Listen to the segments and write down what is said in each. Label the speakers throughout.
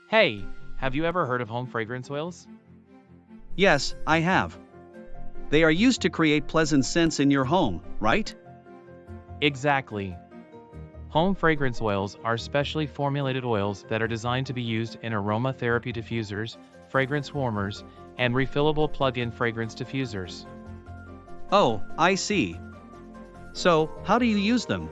Speaker 1: Hey, have you ever heard of home fragrance oils?
Speaker 2: Yes, I have. They are used to create pleasant scents in your home, right?
Speaker 1: Exactly. Home fragrance oils are specially formulated oils that are designed to be used in aromatherapy diffusers, fragrance warmers, and refillable plug-in fragrance diffusers.
Speaker 2: Oh, I see. So, how do you use them?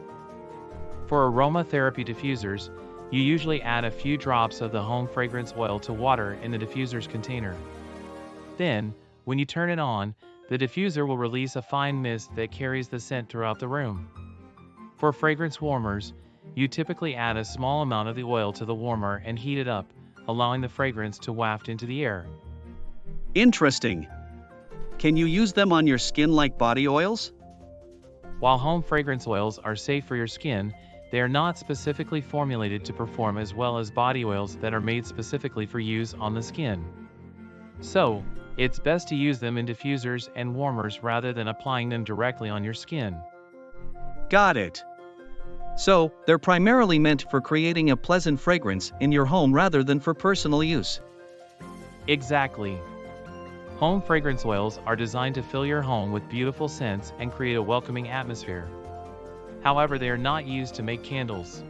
Speaker 1: For aromatherapy diffusers, you usually add a few drops of the home fragrance oil to water in the diffuser's container. Then, when you turn it on, the diffuser will release a fine mist that carries the scent throughout the room. For fragrance warmers, you typically add a small amount of the oil to the warmer and heat it up, allowing the fragrance to waft into the air.
Speaker 2: Interesting. Can you use them on your skin like body oils?
Speaker 1: While home fragrance oils are safe for your skin, they are not specifically formulated to perform as well as body oils that are made specifically for use on the skin. So, it's best to use them in diffusers and warmers rather than applying them directly on your skin.
Speaker 2: Got it. So, they're primarily meant for creating a pleasant fragrance in your home rather than for personal use.
Speaker 1: Exactly. Home fragrance oils are designed to fill your home with beautiful scents and create a welcoming atmosphere. However, they are not used to make candles.